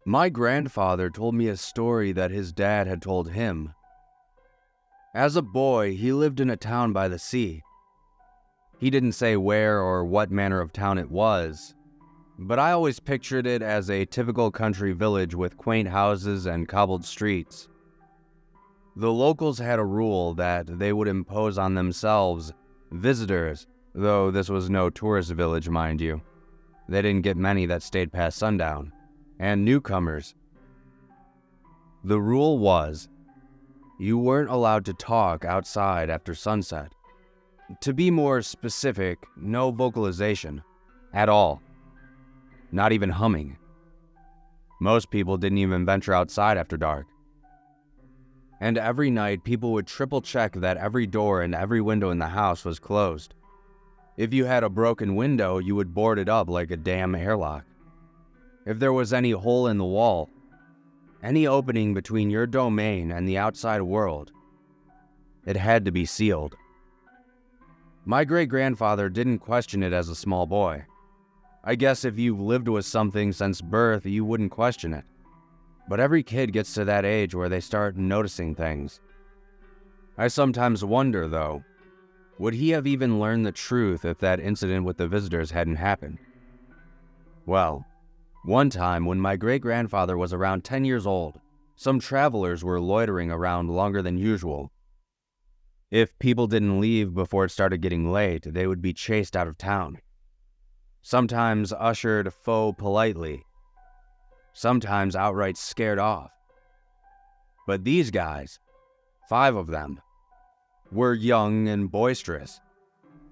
My grandfather told me a story that his dad had told him. As a boy, he lived in a town by the sea. He didn't say where or what manner of town it was, but I always pictured it as a typical country village with quaint houses and cobbled streets. The locals had a rule that they would impose on themselves visitors, though this was no tourist village, mind you. They didn't get many that stayed past sundown, and newcomers. The rule was, you weren't allowed to talk outside after sunset. To be more specific, no vocalization at all. Not even humming. Most people didn't even venture outside after dark. And every night, people would triple check that every door and every window in the house was closed. If you had a broken window, you would board it up like a damn airlock. If there was any hole in the wall, any opening between your domain and the outside world, it had to be sealed. My great-grandfather didn't question it as a small boy. I guess if you've lived with something since birth, you wouldn't question it. But every kid gets to that age where they start noticing things. I sometimes wonder, though, would he have even learned the truth if that incident with the visitors hadn't happened? Well, one time when my great-grandfather was around 10 years old, some travelers were loitering around longer than usual. If people didn't leave before it started getting late, they would be chased out of town. Sometimes ushered faux politely. Sometimes outright scared off. But these guys, 5 of them, were young and boisterous,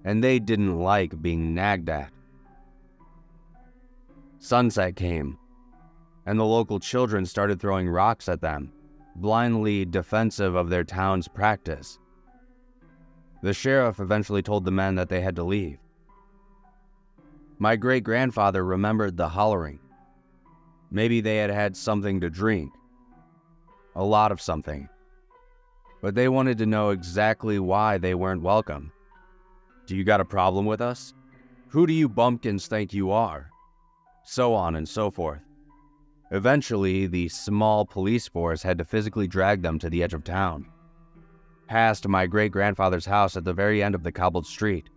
and they didn't like being nagged at. Sunset came, and the local children started throwing rocks at them, blindly defensive of their town's practice. The sheriff eventually told the men that they had to leave. My great-grandfather remembered the hollering. Maybe they had had something to drink. A lot of something. But they wanted to know exactly why they weren't welcome. Do you got a problem with us? Who do you bumpkins think you are? So on and so forth. Eventually, the small police force had to physically drag them to the edge of town, past my great-grandfather's house at the very end of the cobbled street,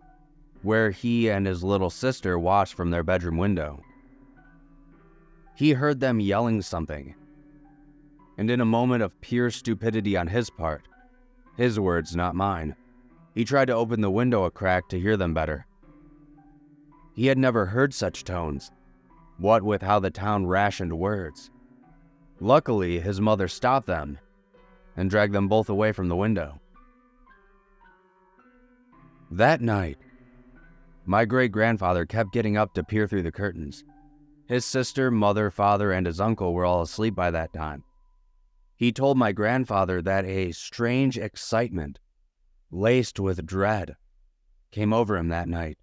where he and his little sister watched from their bedroom window. He heard them yelling something, and in a moment of pure stupidity on his part, his words, not mine, he tried to open the window a crack to hear them better. He had never heard such tones, what with how the town rationed words. Luckily, his mother stopped them and dragged them both away from the window. That night, my great-grandfather kept getting up to peer through the curtains. His sister, mother, father, and his uncle were all asleep by that time. He told my grandfather that a strange excitement, laced with dread, came over him that night.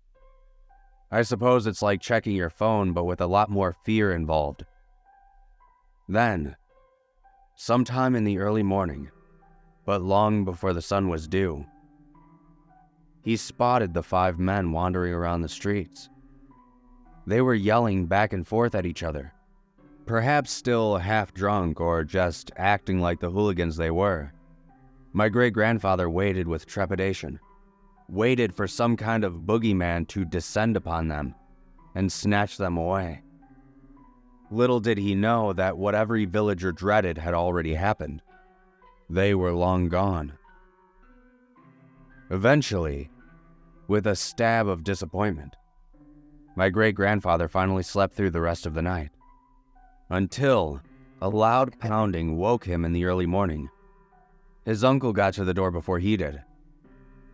I suppose it's like checking your phone, but with a lot more fear involved. Then, sometime in the early morning, but long before the sun was due, he spotted the 5 men wandering around the streets. They were yelling back and forth at each other, perhaps still half drunk or just acting like the hooligans they were. My great-grandfather waited with trepidation, waited for some kind of boogeyman to descend upon them and snatch them away. Little did he know that what every villager dreaded had already happened. They were long gone. Eventually, with a stab of disappointment, my great-grandfather finally slept through the rest of the night, until a loud pounding woke him in the early morning. His uncle got to the door before he did.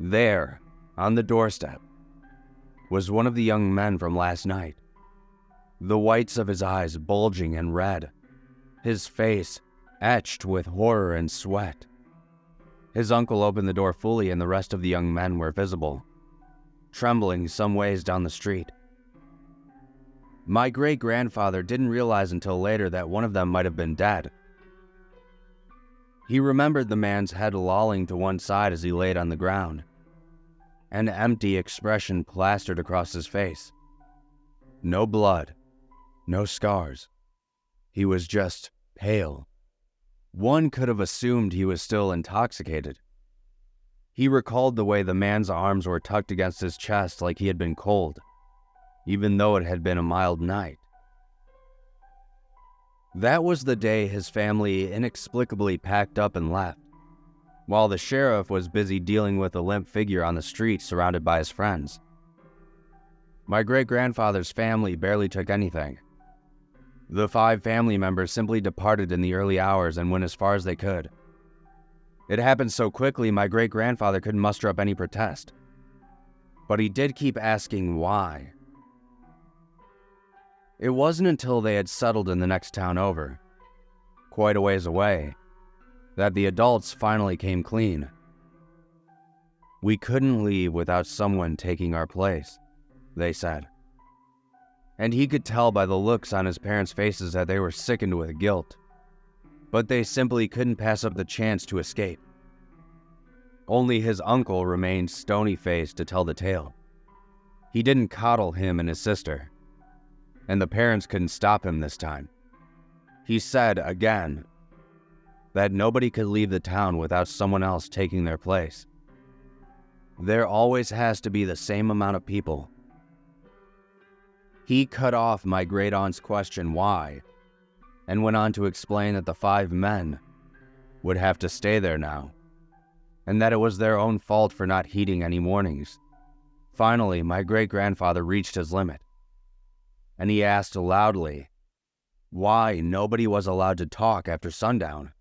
There, on the doorstep, was one of the young men from last night, the whites of his eyes bulging and red, his face etched with horror and sweat. His uncle opened the door fully and the rest of the young men were visible, trembling some ways down the street. My great-grandfather didn't realize until later that one of them might have been dead. He remembered the man's head lolling to one side as he laid on the ground, an empty expression plastered across his face. No blood, no scars. He was just pale. One could have assumed he was still intoxicated. He recalled the way the man's arms were tucked against his chest like he had been cold, even though it had been a mild night. That was the day his family inexplicably packed up and left, while the sheriff was busy dealing with a limp figure on the street surrounded by his friends. My great-grandfather's family barely took anything. The 5 family members simply departed in the early hours and went as far as they could. It happened so quickly my great-grandfather couldn't muster up any protest. But he did keep asking why. It wasn't until they had settled in the next town over, quite a ways away, that the adults finally came clean. We couldn't leave without someone taking our place, they said. And he could tell by the looks on his parents' faces that they were sickened with guilt, but they simply couldn't pass up the chance to escape. Only his uncle remained stony-faced to tell the tale. He didn't coddle him and his sister, and the parents couldn't stop him this time. He said, again, that nobody could leave the town without someone else taking their place. There always has to be the same amount of people. He cut off my great-aunt's question why, and went on to explain that the 5 men would have to stay there now, and that it was their own fault for not heeding any warnings. Finally, my great-grandfather reached his limit, and he asked loudly why nobody was allowed to talk after sundown.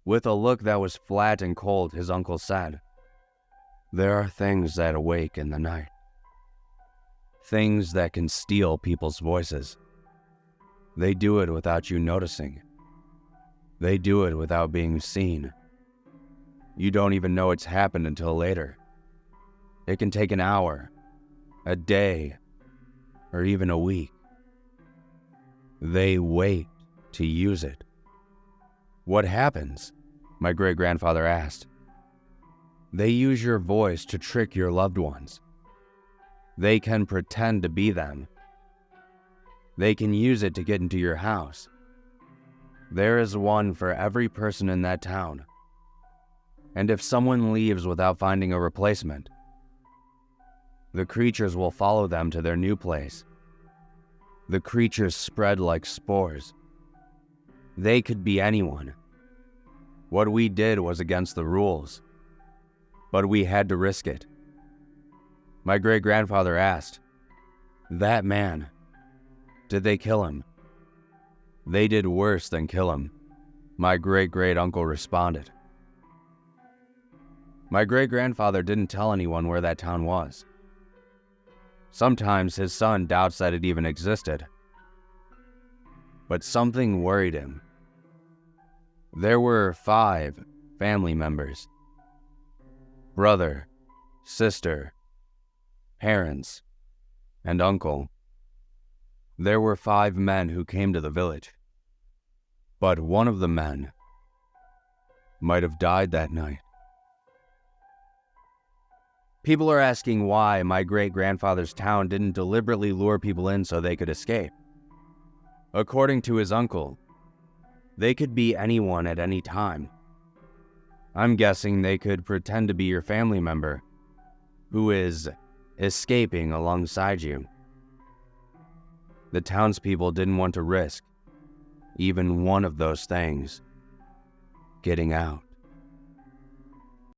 With a look that was flat and cold, his uncle said, "There are things that awake in the night. Things that can steal people's voices. They do it without you noticing. They do it without being seen. You don't even know it's happened until later. It can take an hour, a day, or even a week. They wait to use it." "What happens?" my great-grandfather asked. "They use your voice to trick your loved ones. They can pretend to be them. They can use it to get into your house. There is one for every person in that town. And if someone leaves without finding a replacement, the creatures will follow them to their new place. The creatures spread like spores. They could be anyone. What we did was against the rules, but we had to risk it." My great-grandfather asked, "That man, did they kill him?" "They did worse than kill him," my great-great-uncle responded. My great-grandfather didn't tell anyone where that town was. Sometimes his son doubts that it even existed. But something worried him. There were 5 family members: brother, sister, parents, and uncle. There were 5 men who came to the village. But one of the men might have died that night. People are asking why my great-grandfather's town didn't deliberately lure people in so they could escape. According to his uncle, they could be anyone at any time. I'm guessing they could pretend to be your family member who is escaping alongside you. The townspeople didn't want to risk even one of those things getting out.